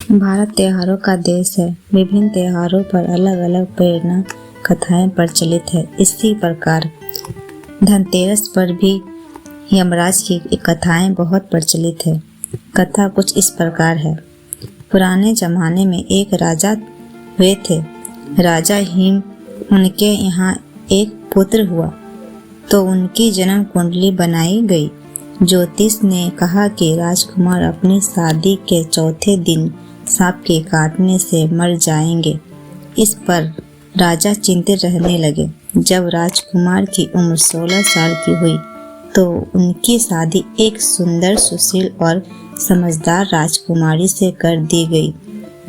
भारत त्योहारों का देश है। विभिन्न त्योहारों पर अलग अलग प्रेरणा कथाएं प्रचलित है। इसी प्रकार धनतेरस पर भी यमराज की कथाएं बहुत प्रचलित है। कथा कुछ इस प्रकार है। पुराने जमाने में एक राजा हुए थे। राजा हिम उनके यहाँ एक पुत्र हुआ तो उनकी जन्म कुंडली बनाई गई। ज्योतिष ने कहा कि राजकुमार अपनी शादी के चौथे दिन सांप के काटने से मर जाएंगे। इस पर राजा चिंतित रहने लगे। जब राजकुमार की उम्र 16 साल की हुई तो उनकी शादी एक सुंदर, सुशील और समझदार राजकुमारी से कर दी गई।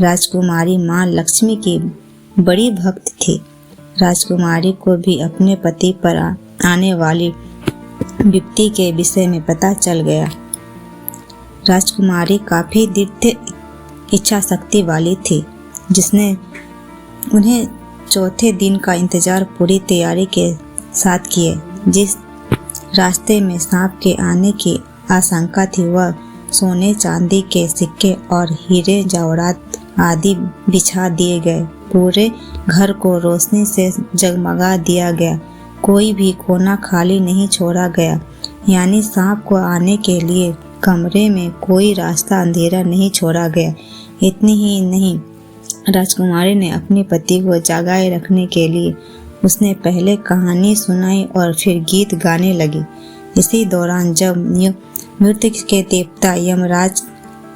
राजकुमारी माँ लक्ष्मी की बड़ी भक्त थी। राजकुमारी को भी अपने पति पर आने वाली विपत्ति के विषय में पता चल गया। राजकुमारी काफी दृढ़ इच्छा शक्ति वाली थी, जिसने उन्हें चौथे दिन का इंतजार पूरी तैयारी के साथ किए। जिस रास्ते में सांप के आने की आशंका थी वह सोने चांदी के सिक्के और हीरे जवाहरात आदि बिछा दिए गए। पूरे घर को रोशनी से जगमगा दिया गया। कोई भी कोना खाली नहीं छोड़ा गया, यानी सांप को आने के लिए कमरे में कोई रास्ता अंधेरा नहीं छोड़ा गया। इतनी ही नहीं, राजकुमारी ने अपने पति को जगाए रखने के लिए उसने पहले कहानी सुनाई और फिर गीत गाने लगी। इसी दौरान जब मृत्यु के देवता यमराज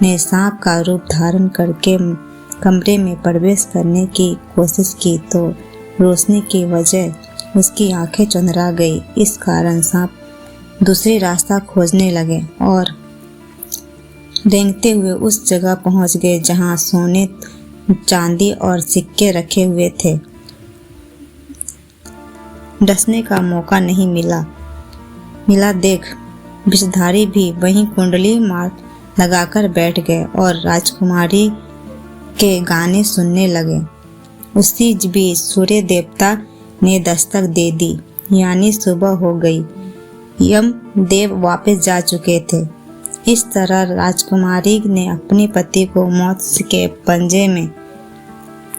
ने सांप का रूप धारण करके कमरे में प्रवेश करने की कोशिश की तो रोशनी की वजह उसकी आंखें चंधरा गई। इस कारण सांप दूसरी रास्ता खोजने लगे और रेंगते हुए उस जगह पहुंच गए जहां सोने, चांदी और सिक्के रखे हुए थे। डसने का मौका नहीं मिला देख विषधारी भी वहीं कुंडली मार लगाकर बैठ गए और राजकुमारी के गाने सुनने लगे। उसी बीच सूर्य देवता ने दस्तक दे दी, यानी सुबह हो गई। यम देव वापस जा चुके थे। इस तरह राजकुमारी ने अपने पति को मौत के पंजे में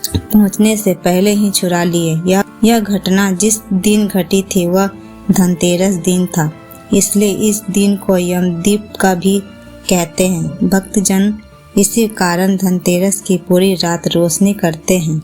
पहुंचने से पहले ही छुड़ा लिए। यह घटना जिस दिन घटी थी वह धनतेरस दिन था, इसलिए इस दिन को यमदीप का भी कहते हैं। भक्तजन इसी कारण धनतेरस की पूरी रात रोशनी करते हैं।